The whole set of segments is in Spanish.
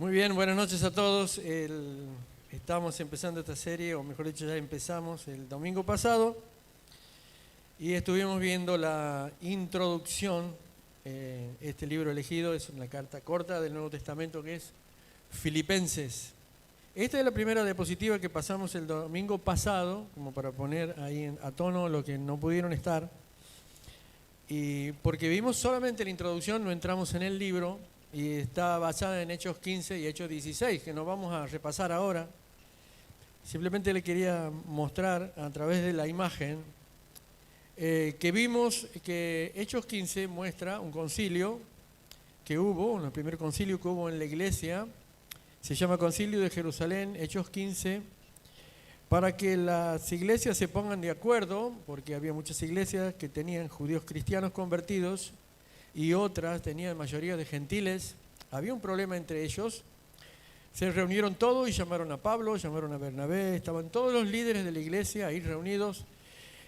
Muy bien, buenas noches a todos. Estamos empezando esta serie, o mejor dicho, ya empezamos el domingo pasado y estuvimos viendo la introducción. Este libro elegido es una carta corta del Nuevo Testamento que es Filipenses. Esta es la primera diapositiva que pasamos el domingo pasado, como para poner ahí a tono lo que no pudieron estar. Y porque vimos solamente la introducción, no entramos en el libro, y está basada en Hechos 15 y Hechos 16, que nos vamos a repasar ahora. Simplemente le quería mostrar a través de la imagen que vimos que Hechos 15 muestra un concilio que hubo, el primer concilio que hubo en la iglesia, se llama Concilio de Jerusalén, Hechos 15, para que las iglesias se pongan de acuerdo, porque había muchas iglesias que tenían judíos cristianos convertidos y otras tenían mayoría de gentiles. Había un problema entre ellos. Se reunieron todos y llamaron a Pablo, llamaron a Bernabé, estaban todos los líderes de la iglesia ahí reunidos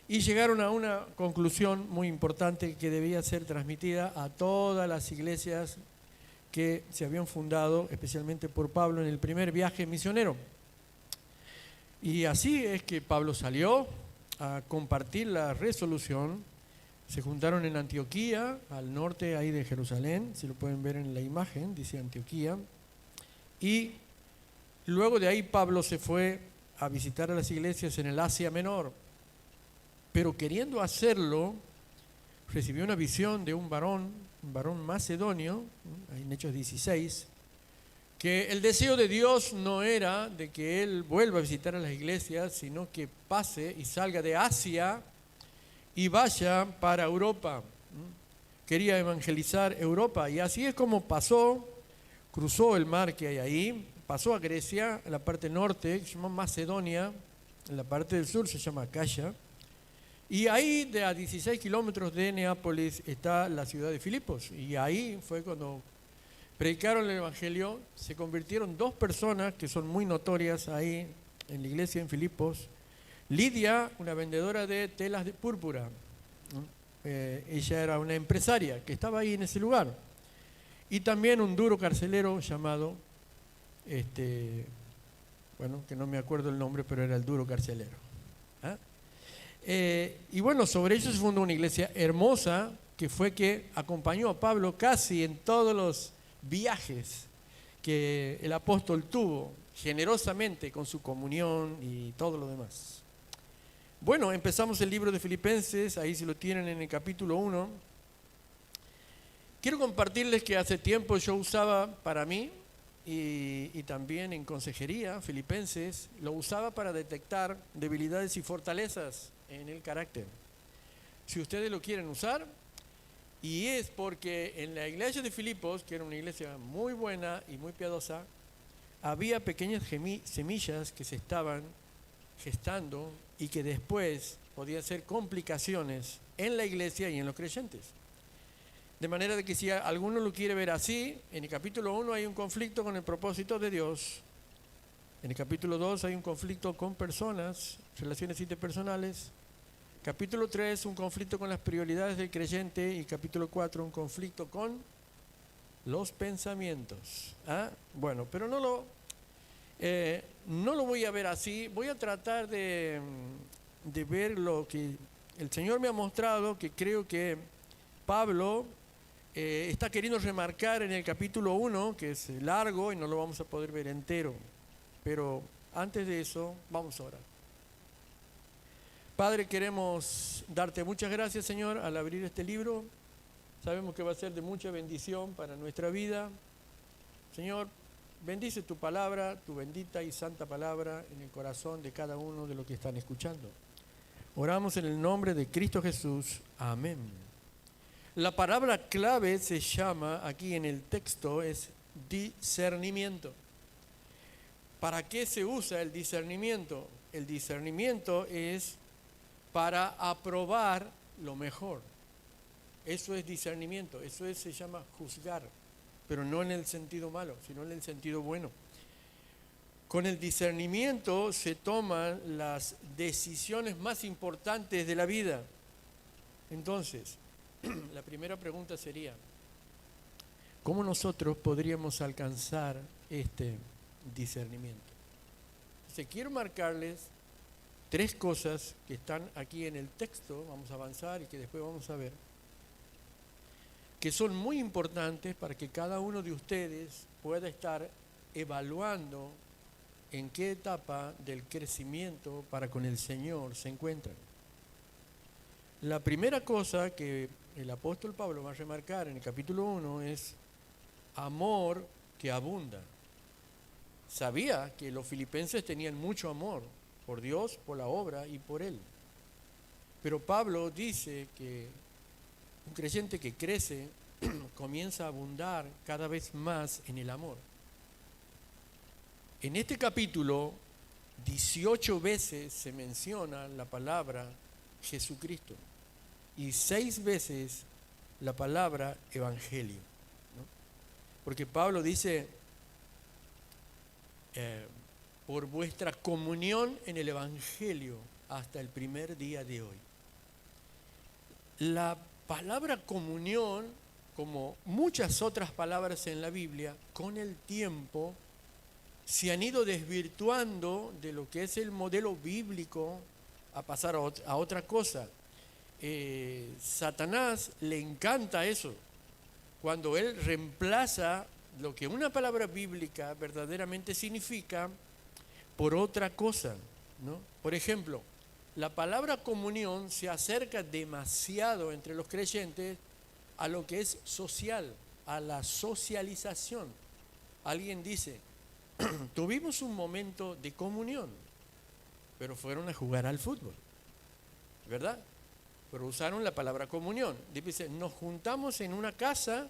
y llegaron a una conclusión muy importante que debía ser transmitida a todas las iglesias que se habían fundado, especialmente por Pablo en el primer viaje misionero. Y así es que Pablo salió a compartir la resolución. Se juntaron en Antioquía, al norte ahí de Jerusalén, si lo pueden ver en la imagen, dice Antioquía. Y luego de ahí Pablo se fue a visitar a las iglesias en el Asia Menor. Pero queriendo hacerlo, recibió una visión de un varón macedonio, ahí en Hechos 16, que el deseo de Dios no era de que él vuelva a visitar a las iglesias, sino que pase y salga de Asia y vaya para Europa. Quería evangelizar Europa, y así es como pasó, cruzó el mar que hay ahí, pasó a Grecia, en la parte norte, que se llama Macedonia, en la parte del sur se llama Acaya, y ahí de a 16 kilómetros de Neápolis está la ciudad de Filipos, y ahí fue cuando predicaron el evangelio. Se convirtieron dos personas que son muy notorias ahí en la iglesia en Filipos. Lidia, una vendedora de telas de púrpura, ella era una empresaria que estaba ahí en ese lugar, y también un duro carcelero llamado, que no me acuerdo el nombre, pero era el duro carcelero. Y bueno, sobre ellos se fundó una iglesia hermosa que fue que acompañó a Pablo casi en todos los viajes que el apóstol tuvo, generosamente con su comunión y todo lo demás. Bueno, empezamos el libro de Filipenses, ahí se lo tienen en el capítulo 1. Quiero compartirles que hace tiempo yo usaba para mí y también en consejería, Filipenses, lo usaba para detectar debilidades y fortalezas en el carácter. Si ustedes lo quieren usar, y es porque en la iglesia de Filipos, que era una iglesia muy buena y muy piadosa, había pequeñas semillas que se estaban gestando y que después podían ser complicaciones en la iglesia y en los creyentes. De manera de que si alguno lo quiere ver así, en el capítulo 1 hay un conflicto con el propósito de Dios. En el capítulo 2 hay un conflicto con personas, relaciones interpersonales. Capítulo 3, un conflicto con las prioridades del creyente, y capítulo 4, un conflicto con los pensamientos. Bueno, pero no lo voy a ver así. Voy a tratar de ver lo que el Señor me ha mostrado, que creo que Pablo está queriendo remarcar en el capítulo 1, que es largo y no lo vamos a poder ver entero. Pero antes de eso, vamos a orar. Padre, queremos darte muchas gracias, Señor, al abrir este libro. Sabemos que va a ser de mucha bendición para nuestra vida. Señor, bendice tu palabra, tu bendita y santa palabra en el corazón de cada uno de los que están escuchando. Oramos en el nombre de Cristo Jesús. Amén. La palabra clave se llama, aquí en el texto, es discernimiento. ¿Para qué se usa el discernimiento? El discernimiento es para aprobar lo mejor. Eso es discernimiento, se llama juzgar, pero no en el sentido malo, sino en el sentido bueno. Con el discernimiento se toman las decisiones más importantes de la vida. Entonces, la primera pregunta sería, ¿cómo nosotros podríamos alcanzar este discernimiento? Entonces, quiero marcarles 3 cosas que están aquí en el texto, vamos a avanzar y que después vamos a ver, que son muy importantes para que cada uno de ustedes pueda estar evaluando en qué etapa del crecimiento para con el Señor se encuentran. La primera cosa que el apóstol Pablo va a remarcar en el capítulo 1 es amor que abunda. Sabía que los filipenses tenían mucho amor por Dios, por la obra y por Él. Pero Pablo dice que un creyente que crece comienza a abundar cada vez más en el amor. En este capítulo, 18 veces se menciona la palabra Jesucristo y 6 veces la palabra evangelio, ¿no? Porque Pablo dice, por vuestra comunión en el evangelio hasta el primer día de hoy. La palabra comunión, como muchas otras palabras en la Biblia, con el tiempo se han ido desvirtuando de lo que es el modelo bíblico a pasar a otra cosa. Satanás le encanta eso, cuando él reemplaza lo que una palabra bíblica verdaderamente significa por otra cosa, ¿no? Por ejemplo, la palabra comunión se acerca demasiado entre los creyentes a lo que es social, a la socialización. Alguien dice, tuvimos un momento de comunión, pero fueron a jugar al fútbol, ¿verdad? Pero usaron la palabra comunión. Dice, nos juntamos en una casa,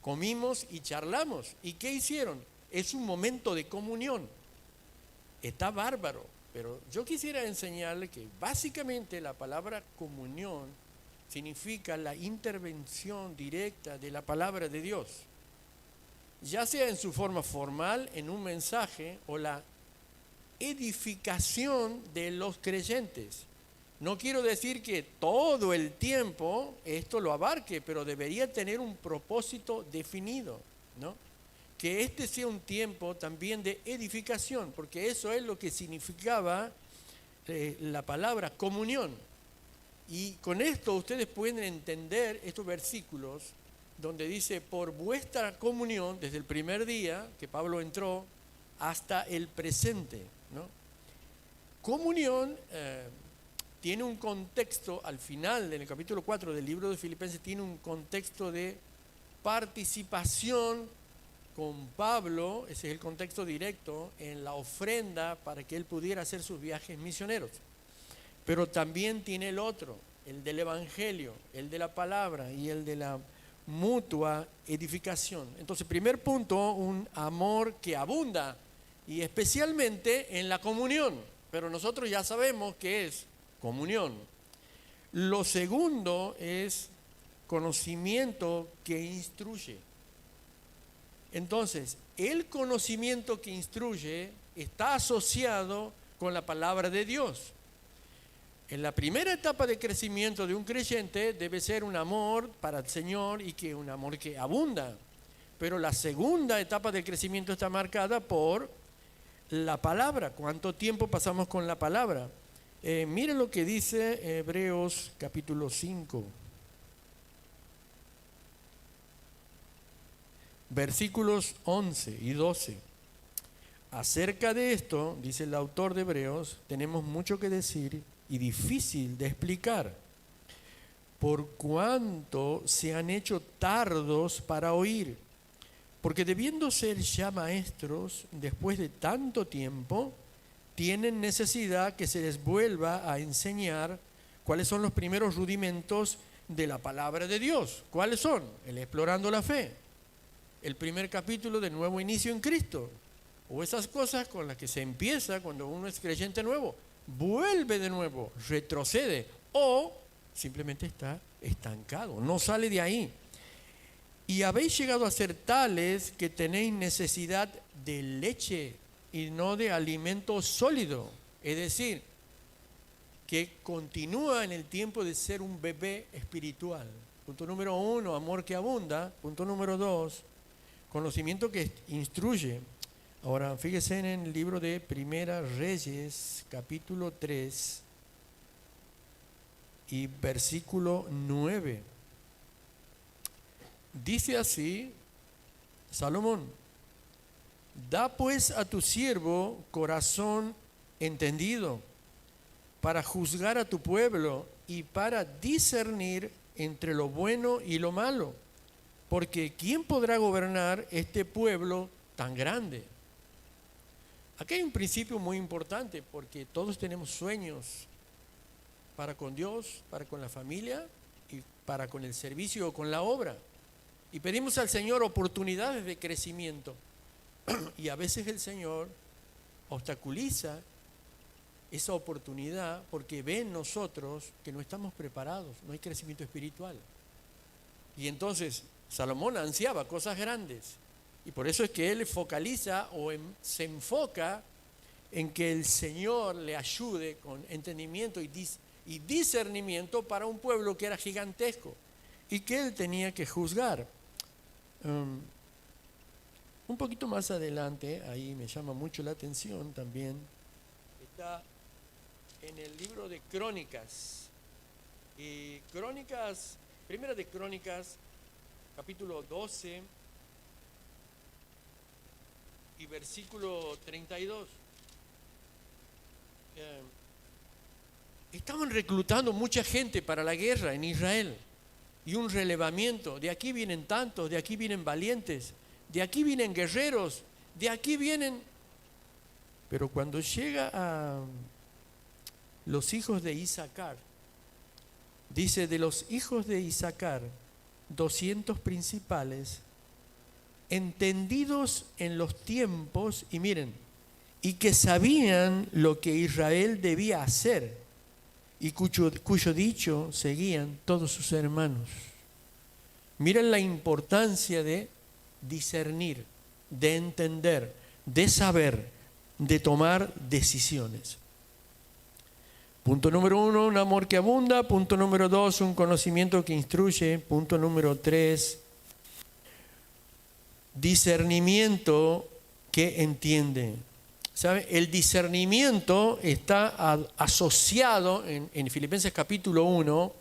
comimos y charlamos. ¿Y qué hicieron? Es un momento de comunión. Está bárbaro, pero yo quisiera enseñarle que básicamente la palabra comunión significa la intervención directa de la palabra de Dios, ya sea en su forma formal, en un mensaje, o la edificación de los creyentes. No quiero decir que todo el tiempo esto lo abarque, pero debería tener un propósito definido, ¿no? Que este sea un tiempo también de edificación, porque eso es lo que significaba la palabra comunión. Y con esto ustedes pueden entender estos versículos donde dice, por vuestra comunión, desde el primer día que Pablo entró hasta el presente, ¿no? Comunión tiene un contexto, al final del capítulo 4 del libro de Filipenses, tiene un contexto de participación con Pablo, ese es el contexto directo, en la ofrenda para que él pudiera hacer sus viajes misioneros. Pero también tiene el otro, el del evangelio, el de la palabra y el de la mutua edificación. Entonces, primer punto, un amor que abunda, y especialmente en la comunión, pero nosotros ya sabemos qué es comunión. Lo segundo es conocimiento que instruye. Entonces, el conocimiento que instruye está asociado con la palabra de Dios. En la primera etapa de crecimiento de un creyente debe ser un amor para el Señor y que un amor que abunda. Pero la segunda etapa de crecimiento está marcada por la palabra. ¿Cuánto tiempo pasamos con la palabra? Miren lo que dice Hebreos capítulo 5. Versículos 11 y 12. Acerca de esto, dice el autor de Hebreos, tenemos mucho que decir y difícil de explicar, por cuanto se han hecho tardos para oír, porque debiendo ser ya maestros, después de tanto tiempo, tienen necesidad que se les vuelva a enseñar cuáles son los primeros rudimentos de la palabra de Dios. ¿Cuáles son? El explorando la fe, el primer capítulo del nuevo inicio en Cristo, o esas cosas con las que se empieza cuando uno es creyente nuevo, vuelve de nuevo, retrocede, o simplemente está estancado, no sale de ahí. Y habéis llegado a ser tales que tenéis necesidad de leche y no de alimento sólido, es decir, que continúa en el tiempo de ser un bebé espiritual. Punto número 1, amor que abunda. Punto número 2, conocimiento que instruye. Ahora, fíjense en el libro de Primera Reyes, capítulo 3 y versículo 9. Dice así Salomón: da pues a tu siervo corazón entendido para juzgar a tu pueblo y para discernir entre lo bueno y lo malo, porque ¿quién podrá gobernar este pueblo tan grande? Aquí hay un principio muy importante, porque todos tenemos sueños para con Dios, para con la familia y para con el servicio o con la obra. Y pedimos al Señor oportunidades de crecimiento. Y a veces el Señor obstaculiza esa oportunidad porque ve en nosotros que no estamos preparados, no hay crecimiento espiritual. Y entonces Salomón ansiaba cosas grandes. Y por eso es que él focaliza o se enfoca en que el Señor le ayude con entendimiento y discernimiento para un pueblo que era gigantesco y que él tenía que juzgar. Un poquito más adelante, ahí me llama mucho la atención también, está en el libro de Crónicas. Y Primera de Crónicas, capítulo 12 y versículo 32. Estaban reclutando mucha gente para la guerra en Israel y un relevamiento. De aquí vienen tantos, de aquí vienen valientes, de aquí vienen guerreros, de aquí vienen. Pero cuando llega a los hijos de Isaacar, dice: de los hijos de Isaacar, 200 principales, entendidos en los tiempos, y miren, y que sabían lo que Israel debía hacer, y cuyo dicho seguían todos sus hermanos. Miren la importancia de discernir, de entender, de saber, de tomar decisiones. Punto número 1, un amor que abunda. Punto número 2, un conocimiento que instruye. Punto número 3, discernimiento que entiende. ¿Sabe? El discernimiento está asociado en Filipenses capítulo 1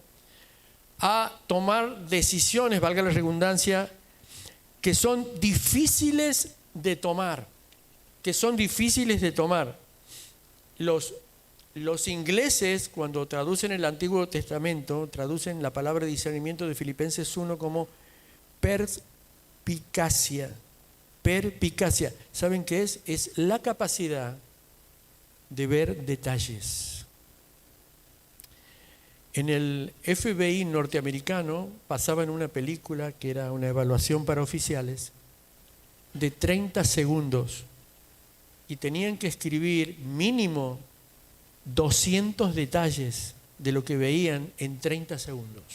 a tomar decisiones, valga la redundancia, que son difíciles de tomar. Los ingleses, cuando traducen el Antiguo Testamento, traducen la palabra discernimiento de Filipenses 1 como perspicacia. Perspicacia. ¿Saben qué es? Es la capacidad de ver detalles. En el FBI norteamericano pasaban una película que era una evaluación para oficiales de 30 segundos y tenían que escribir mínimo 200 detalles de lo que veían en 30 segundos,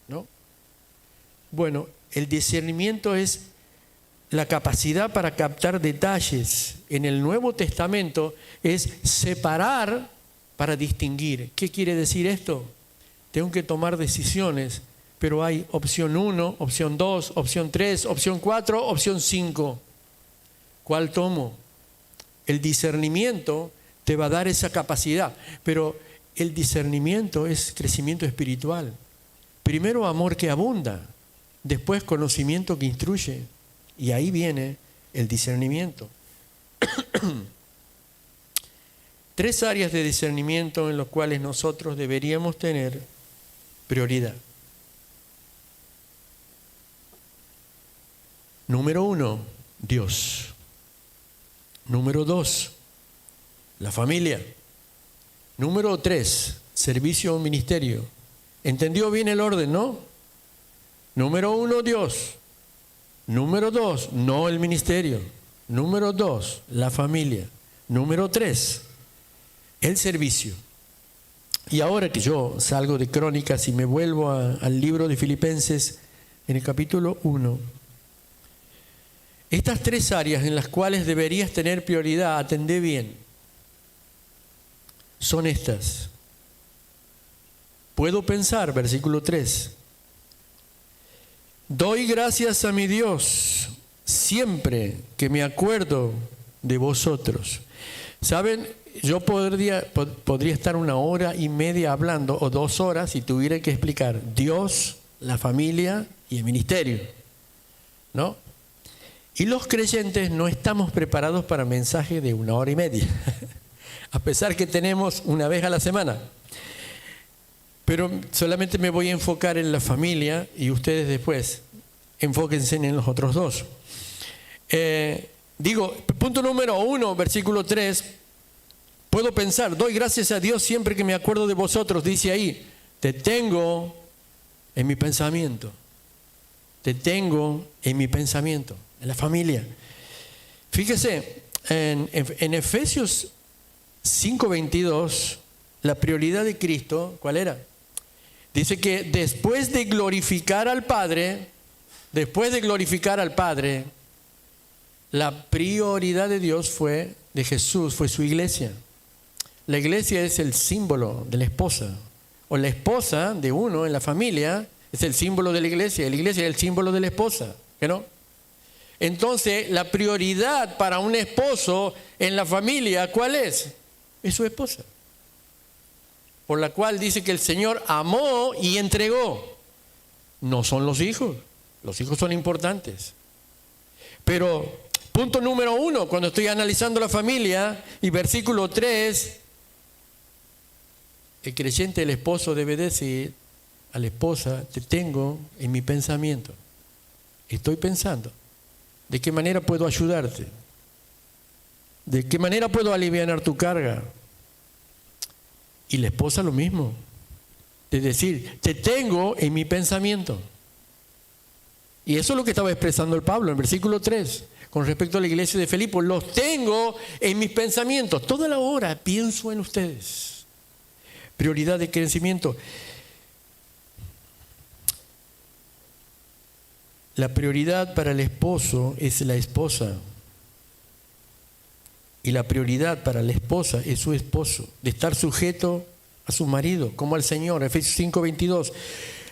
¿no? Bueno, el discernimiento es la capacidad para captar detalles. En el Nuevo Testamento es separar para distinguir. ¿Qué quiere decir esto? Tengo que tomar decisiones, pero hay opción 1, opción 2, opción 3, opción 4, opción 5. ¿Cuál tomo? El discernimiento te va a dar esa capacidad, pero el discernimiento es crecimiento espiritual. Primero amor que abunda, después conocimiento que instruye, y ahí viene el discernimiento. 3 áreas de discernimiento en las cuales nosotros deberíamos tener prioridad. Número 1, Dios. Número 2, la familia. Número 3, servicio o ministerio. ¿Entendió bien el orden, no? Número 1, Dios. Número 2, no el ministerio. Número 2, la familia. Número 3, el servicio. Y ahora que yo salgo de Crónicas y me vuelvo al libro de Filipenses, en el capítulo 1, estas 3 áreas en las cuales deberías tener prioridad, atendé bien, son estas. Puedo pensar, versículo 3, Doy gracias a mi Dios siempre que me acuerdo de vosotros. ¿Saben? Yo podría estar 1 hora y media hablando, o 2 horas, si tuviera que explicar Dios, la familia y el ministerio, ¿no? Y los creyentes no estamos preparados para mensajes de 1 hora y media, a pesar que tenemos una vez a la semana. Pero solamente me voy a enfocar en la familia y ustedes después enfóquense en los otros dos. Punto número 1, versículo 3. Puedo pensar, doy gracias a Dios siempre que me acuerdo de vosotros. Dice ahí, te tengo en mi pensamiento. Te tengo en mi pensamiento, en la familia. Fíjese, en Efesios 5:22, la prioridad de Cristo, ¿cuál era? Dice que después de glorificar al Padre, la prioridad de Dios de Jesús, fue su iglesia. La iglesia es el símbolo de la esposa, o la esposa de uno en la familia es el símbolo de la iglesia es el símbolo de la esposa, ¿qué no? Entonces, la prioridad para un esposo en la familia, ¿cuál es? Es su esposa, por la cual dice que el Señor amó y entregó. No son los hijos son importantes. Pero, punto número 1, cuando estoy analizando la familia, y versículo 3, el creyente, el esposo, debe decir a la esposa, te tengo en mi pensamiento. Estoy pensando, ¿de qué manera puedo ayudarte? ¿De qué manera puedo aliviar tu carga? Y la esposa lo mismo, de decir, te tengo en mi pensamiento. Y eso es lo que estaba expresando el Pablo en versículo 3, con respecto a la iglesia de Filipo. Los tengo en mis pensamientos. Toda la hora pienso en ustedes. Prioridad de crecimiento. La prioridad para el esposo es la esposa. Y la prioridad para la esposa es su esposo, de estar sujeto a su marido, como al Señor. Efesios 5:22.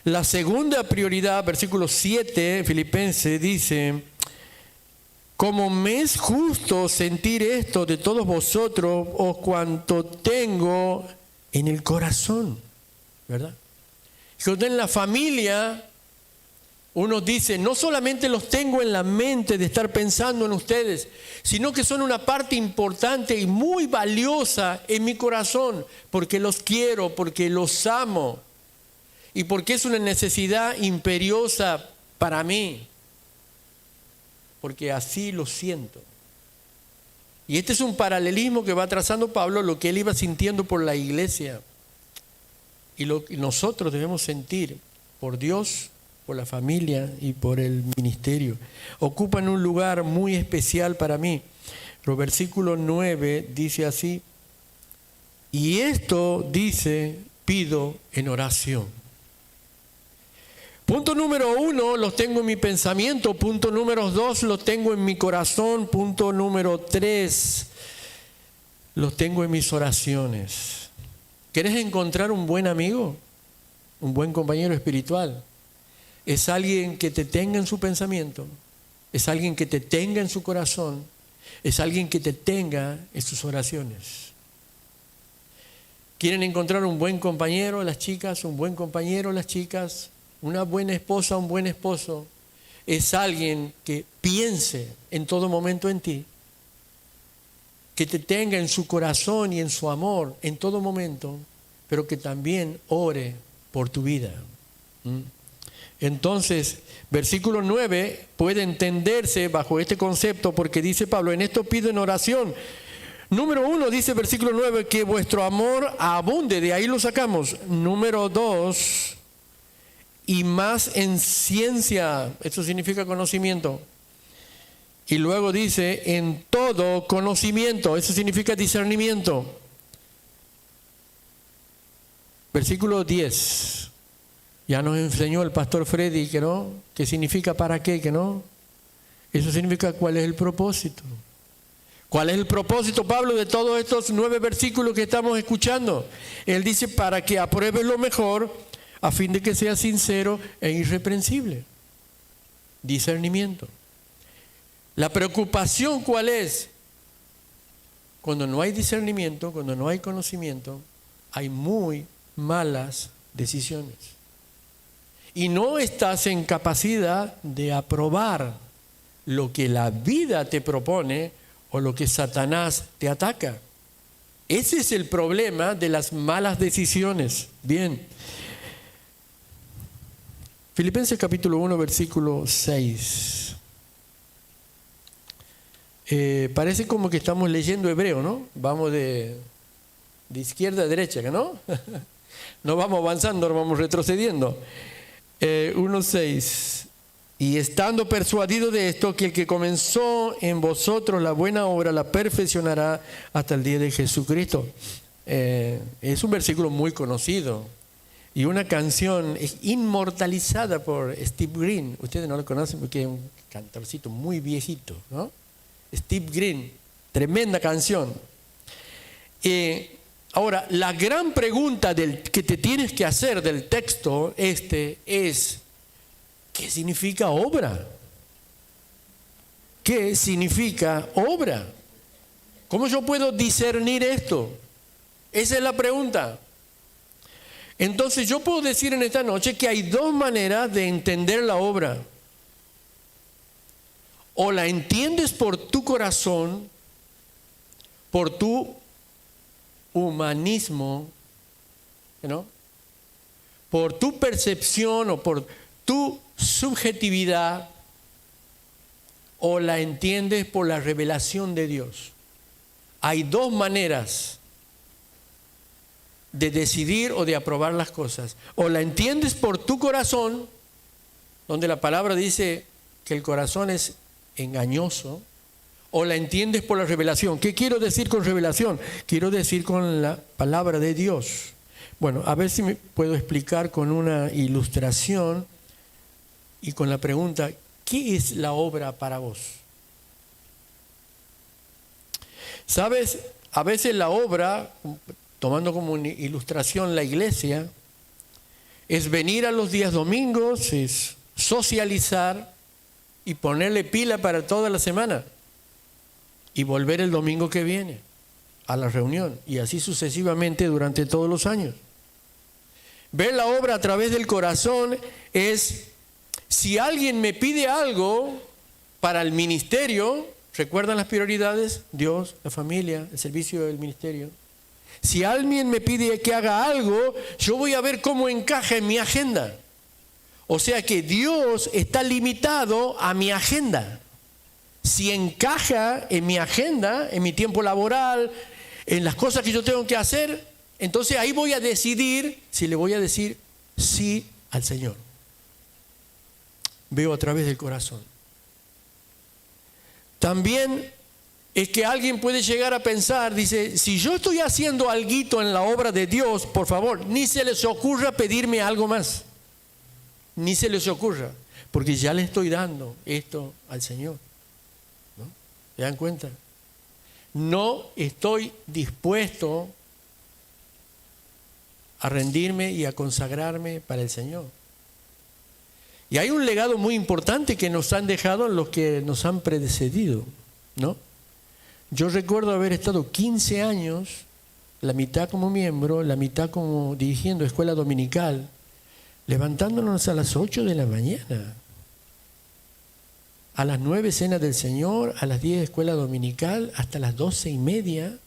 La segunda prioridad, versículo 7, Filipenses, dice, como me es justo sentir esto de todos vosotros, o cuanto tengo en el corazón, ¿verdad? Cuando en la familia uno dice, no solamente los tengo en la mente de estar pensando en ustedes, sino que son una parte importante y muy valiosa en mi corazón, porque los quiero, porque los amo y porque es una necesidad imperiosa para mí, porque así lo siento. Y este es un paralelismo que va trazando Pablo, lo que él iba sintiendo por la iglesia y lo que nosotros debemos sentir por Dios, por la familia y por el ministerio. Ocupan un lugar muy especial para mí. El versículo 9 dice así, y esto dice, pido en oración. Punto número 1, los tengo en mi pensamiento. Punto número 2, los tengo en mi corazón. Punto número 3, los tengo en mis oraciones. ¿Quieres encontrar un buen amigo? Un buen compañero espiritual. Es alguien que te tenga en su pensamiento. Es alguien que te tenga en su corazón. Es alguien que te tenga en sus oraciones. ¿Quieren encontrar un buen compañero las chicas? Un buen compañero las chicas. Una buena esposa, un buen esposo, es alguien que piense en todo momento en ti, que te tenga en su corazón y en su amor en todo momento, pero que también ore por tu vida. Entonces, versículo 9 puede entenderse bajo este concepto, porque dice Pablo, en esto pido en oración. Número 1, dice versículo 9, que vuestro amor abunde, de ahí lo sacamos. Número 2, y más en ciencia, eso significa conocimiento. Y luego dice, en todo conocimiento, eso significa discernimiento. Versículo 10, ya nos enseñó el pastor Freddy que no, que significa para qué, que no. Eso significa cuál es el propósito. ¿Cuál es el propósito, Pablo, de todos estos 9 versículos que estamos escuchando? Él dice, para que apruebes lo mejor, a fin de que seas sincero e irreprensible. discernimiento. La preocupación, ¿cuál es? Cuando no hay discernimiento, cuando no hay conocimiento, hay muy malas decisiones. Y no estás en capacidad de aprobar lo que la vida te propone o lo que Satanás te ataca. Ese es el problema de las malas decisiones. Bien. Filipenses capítulo 1, versículo 6. Parece como que estamos leyendo hebreo, ¿no? Vamos de izquierda a derecha, ¿no? No vamos avanzando, no vamos retrocediendo. 1:6. Y estando persuadido de esto, que el que comenzó en vosotros la buena obra la perfeccionará hasta el día de Jesucristo. Es un versículo muy conocido y una canción inmortalizada por Steve Green. Ustedes no lo conocen porque es un cantorcito muy viejito, ¿no? Steve Green, tremenda canción. Ahora, la gran pregunta que te tienes que hacer del texto es: ¿qué significa obra? ¿Qué significa obra? ¿Cómo yo puedo discernir esto? Esa es la pregunta. Entonces yo puedo decir en esta noche que hay dos maneras de entender la obra. O la entiendes por tu corazón, por tu humanismo, ¿no? Por tu percepción o por tu subjetividad, o la entiendes por la revelación de Dios. Hay dos maneras de decidir o de aprobar las cosas. O la entiendes por tu corazón, donde la palabra dice que el corazón es engañoso, o la entiendes por la revelación. ¿Qué quiero decir con revelación? Quiero decir con la palabra de Dios. Bueno, a ver si me puedo explicar con una ilustración y con la pregunta: ¿qué es la obra para vos? ¿Sabes? A veces la obra, tomando como una ilustración la iglesia, es venir a los días domingos, es socializar y ponerle pila para toda la semana y volver el domingo que viene a la reunión, y así sucesivamente durante todos los años. Ver la obra a través del corazón es: si alguien me pide algo para el ministerio, ¿recuerdan las prioridades? Dios, la familia, el servicio del ministerio. Si alguien me pide que haga algo, yo voy a ver cómo encaja en mi agenda. O sea que Dios está limitado a mi agenda. Si encaja en mi agenda, en mi tiempo laboral, en las cosas que yo tengo que hacer, entonces ahí voy a decidir si le voy a decir sí al Señor. Veo a través del corazón. También es que alguien puede llegar a pensar, dice: si yo estoy haciendo alguito en la obra de Dios, por favor, ni se les ocurra pedirme algo más. Ni se les ocurra, porque ya le estoy dando esto al Señor, ¿no? ¿Se dan cuenta? No estoy dispuesto a rendirme y a consagrarme para el Señor. Y hay un legado muy importante que nos han dejado los que nos han precedido, ¿no? Yo recuerdo haber estado 15 años, la mitad como miembro, la mitad como dirigiendo escuela dominical, levantándonos a las 8 de la mañana, a las 9 cena del Señor, a las 10 escuela dominical, hasta las 12:30,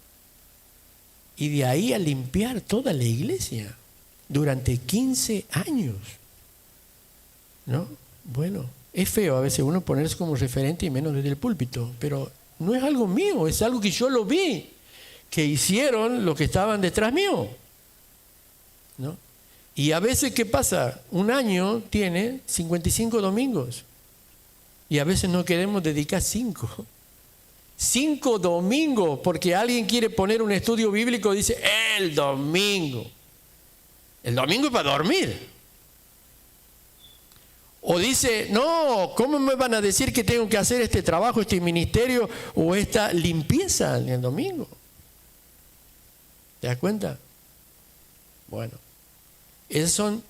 y de ahí a limpiar toda la iglesia durante 15 años, ¿no? Bueno, es feo a veces uno ponerse como referente y menos desde el púlpito, pero no es algo mío, es algo que yo lo vi, que hicieron los que estaban detrás mío, ¿no? Y a veces, ¿qué pasa? Un año tiene 55 domingos y a veces no queremos dedicar 5. 5 domingos porque alguien quiere poner un estudio bíblico y dice: el domingo. El domingo es para dormir. O dice: no, ¿cómo me van a decir que tengo que hacer este trabajo, este ministerio o esta limpieza en el domingo? ¿Te das cuenta? Bueno, esas son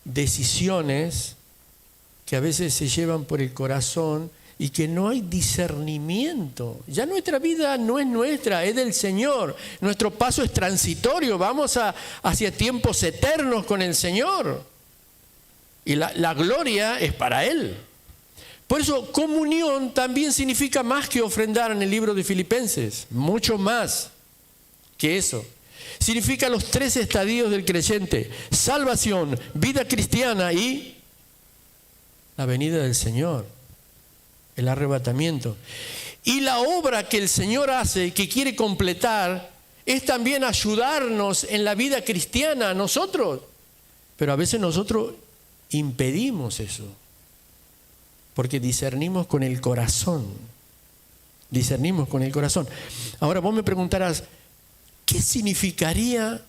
decisiones que a veces se llevan por el corazón y que no hay discernimiento. Ya nuestra vida no es nuestra, es del Señor. Nuestro paso es transitorio, vamos hacia tiempos eternos con el Señor. Y la gloria es para Él. Por eso comunión también significa más que ofrendar en el libro de Filipenses, mucho más que eso. Significa los 3 estadios del creyente: salvación, vida cristiana y la venida del Señor, el arrebatamiento. Y la obra que el Señor hace, que quiere completar, es también ayudarnos en la vida cristiana a nosotros. Pero a veces nosotros impedimos eso, porque discernimos con el corazón. Discernimos con el corazón. Ahora vos me preguntarás, ¿qué significaría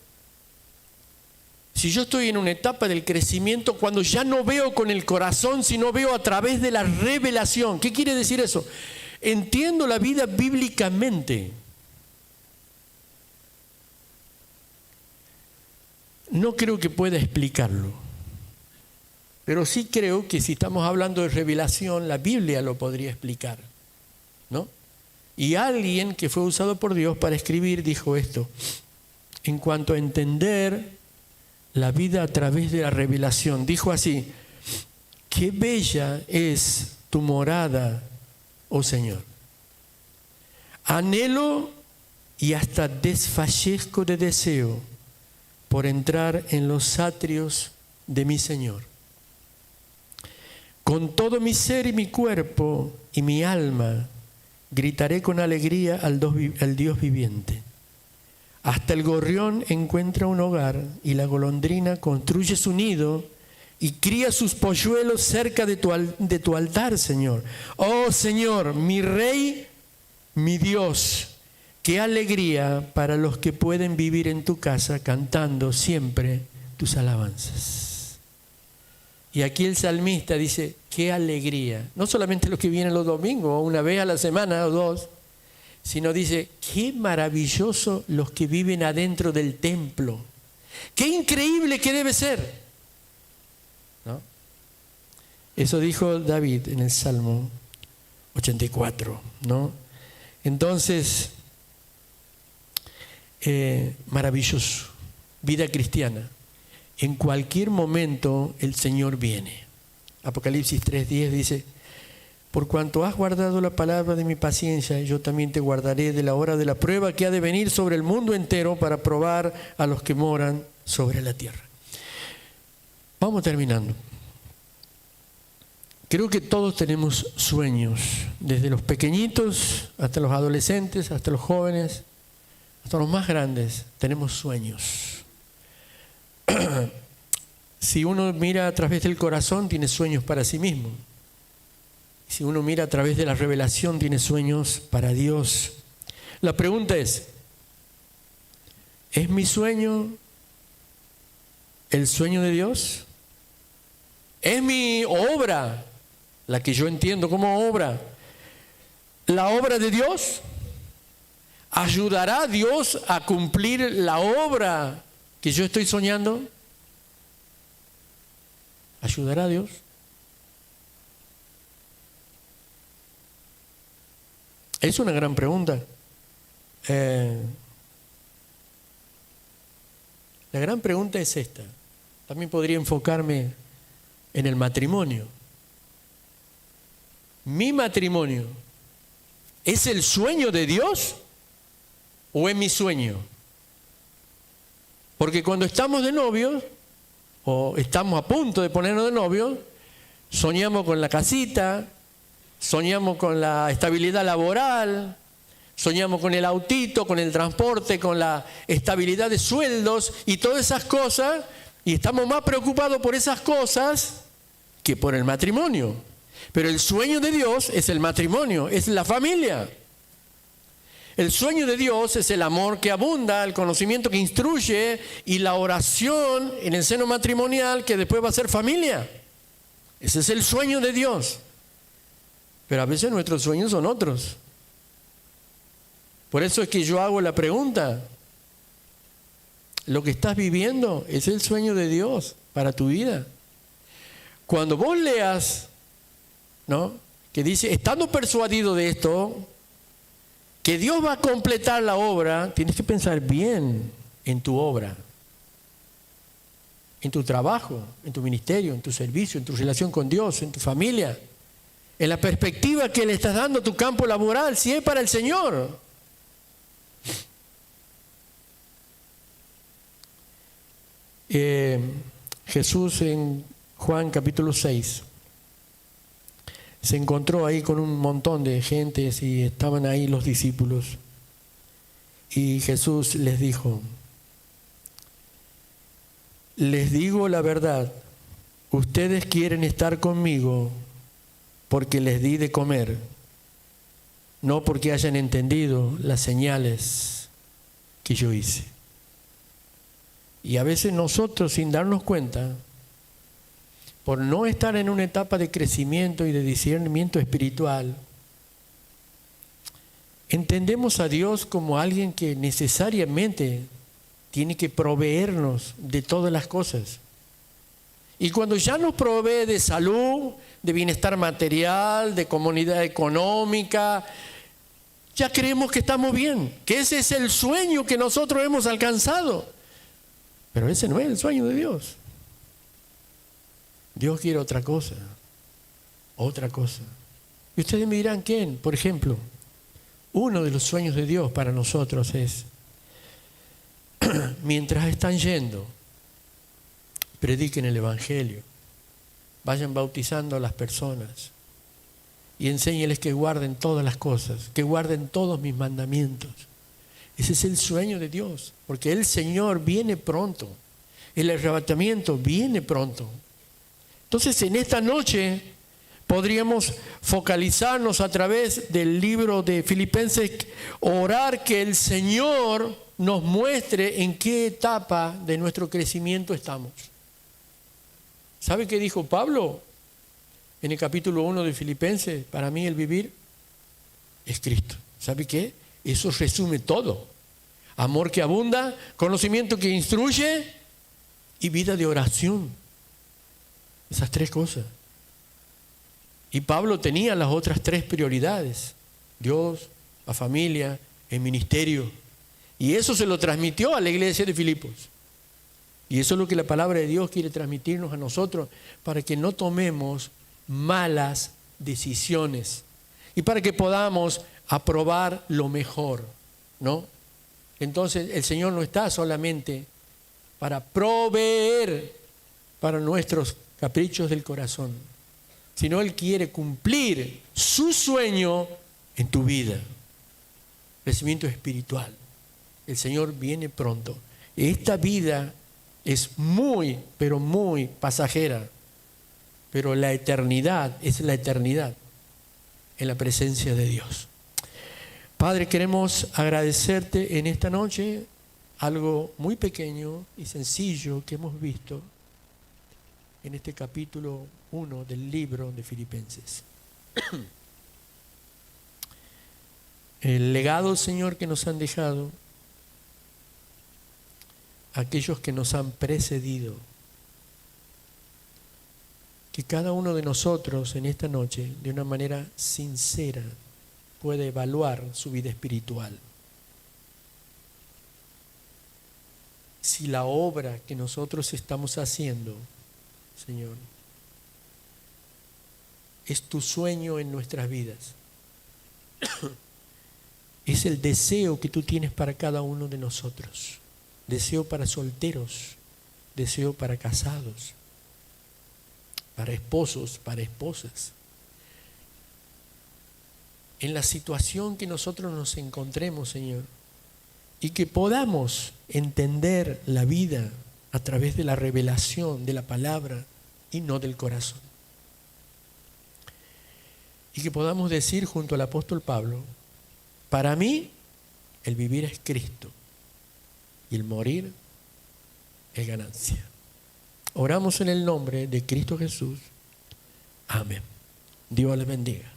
si yo estoy en una etapa del crecimiento cuando ya no veo con el corazón, sino veo a través de la revelación? ¿Qué quiere decir eso? Entiendo la vida bíblicamente. No creo que pueda explicarlo, pero sí creo que si estamos hablando de revelación, la Biblia lo podría explicar, ¿no? Y alguien que fue usado por Dios para escribir dijo esto: en cuanto a entender la vida a través de la revelación, dijo así: qué bella es tu morada, oh Señor. Anhelo y hasta desfallezco de deseo por entrar en los atrios de mi Señor. Con todo mi ser y mi cuerpo y mi alma gritaré con alegría al Dios viviente. Hasta el gorrión encuentra un hogar y la golondrina construye su nido y cría sus polluelos cerca de tu altar, Señor. Oh Señor, mi Rey, mi Dios, qué alegría para los que pueden vivir en tu casa cantando siempre tus alabanzas. Y aquí el salmista dice, qué alegría. No solamente los que vienen los domingos, o una vez a la semana o 2, sino dice, qué maravilloso los que viven adentro del templo. Qué increíble que debe ser, ¿no? Eso dijo David en el Salmo 84, ¿no? Entonces, maravilloso, vida cristiana. En cualquier momento el Señor viene. Apocalipsis 3:10 dice, por cuanto has guardado la palabra de mi paciencia, yo también te guardaré de la hora de la prueba que ha de venir sobre el mundo entero para probar a los que moran sobre la tierra. Vamos terminando. Creo que todos tenemos sueños, desde los pequeñitos hasta los adolescentes, hasta los jóvenes, hasta los más grandes, tenemos sueños. Si uno mira a través del corazón, tiene sueños para sí mismo. Si uno mira a través de la revelación, tiene sueños para Dios. La pregunta ¿es mi sueño el sueño de Dios? ¿Es mi obra, la que yo entiendo como obra, la obra de Dios? ¿Ayudará a Dios a cumplir la obra que yo estoy soñando? ¿Ayudará a Dios? Es una gran pregunta. La gran pregunta es esta. También podría enfocarme en el matrimonio. ¿Mi matrimonio es el sueño de Dios o es mi sueño? Porque cuando estamos de novios o estamos a punto de ponernos de novios, soñamos con la casita, soñamos con la estabilidad laboral, soñamos con el autito, con el transporte, con la estabilidad de sueldos y todas esas cosas, y estamos más preocupados por esas cosas que por el matrimonio. Pero el sueño de Dios es el matrimonio, es la familia. El sueño de Dios es el amor que abunda, el conocimiento que instruye y la oración en el seno matrimonial que después va a ser familia. Ese es el sueño de Dios. Pero a veces nuestros sueños son otros. Por eso es que yo hago la pregunta. ¿Lo que estás viviendo es el sueño de Dios para tu vida? cuando vos leas, ¿no?, que dice, estando persuadido de esto, que Dios va a completar la obra, tienes que pensar bien en tu obra, en tu trabajo, en tu ministerio, en tu servicio, en tu relación con Dios, en tu familia, en la perspectiva que le estás dando a tu campo laboral, si es para el Señor. Jesús en Juan capítulo 6 se encontró ahí con un montón de gentes y estaban ahí los discípulos. Y Jesús les dijo, les digo la verdad, ustedes quieren estar conmigo porque les di de comer, no porque hayan entendido las señales que yo hice. Y a veces nosotros, sin darnos cuenta, por no estar en una etapa de crecimiento y de discernimiento espiritual, entendemos a Dios como alguien que necesariamente tiene que proveernos de todas las cosas. Y cuando ya nos provee de salud, de bienestar material, de comodidad económica, ya creemos que estamos bien, que ese es el sueño que nosotros hemos alcanzado. Pero ese no es el sueño de Dios. Dios quiere otra cosa, otra cosa. Y ustedes me dirán, ¿quién? Por ejemplo, uno de los sueños de Dios para nosotros es, mientras están yendo, prediquen el Evangelio, vayan bautizando a las personas y enséñeles que guarden todas las cosas, que guarden todos mis mandamientos. Ese es el sueño de Dios, porque el Señor viene pronto, el arrebatamiento viene pronto. Entonces, en esta noche podríamos focalizarnos a través del libro de Filipenses, orar que el Señor nos muestre en qué etapa de nuestro crecimiento estamos. ¿Sabe qué dijo Pablo en el capítulo 1 de Filipenses? Para mí el vivir es Cristo. ¿Sabe qué? Eso resume todo. Amor que abunda, conocimiento que instruye y vida de oración. Esas tres cosas. Y Pablo tenía las otras tres prioridades: Dios, la familia, el ministerio. Y eso se lo transmitió a la iglesia de Filipos. Y eso es lo que la palabra de Dios quiere transmitirnos a nosotros, para que no tomemos malas decisiones y para que podamos aprobar lo mejor, ¿no? Entonces el Señor no está solamente para proveer para nuestros caprichos del corazón, sino Él quiere cumplir su sueño en tu vida. Crecimiento espiritual. El Señor viene pronto. Esta vida es muy, pero muy pasajera, pero la eternidad es la eternidad en la presencia de Dios. Padre, queremos agradecerte en esta noche algo muy pequeño y sencillo que hemos visto en este capítulo 1 del libro de Filipenses. El legado, Señor, que nos han dejado aquellos que nos han precedido. Que cada uno de nosotros en esta noche, de una manera sincera, pueda evaluar su vida espiritual. Si la obra que nosotros estamos haciendo, Señor, es tu sueño en nuestras vidas. Es el deseo que tú tienes para cada uno de nosotros. Deseo para solteros, deseo para casados, para esposos, para esposas. En la situación que nosotros nos encontremos, Señor, y que podamos entender la vida a través de la revelación de la palabra y no del corazón. Y que podamos decir junto al apóstol Pablo, para mí el vivir es Cristo y el morir es ganancia. Oramos en el nombre de Cristo Jesús. Amén. Dios le bendiga.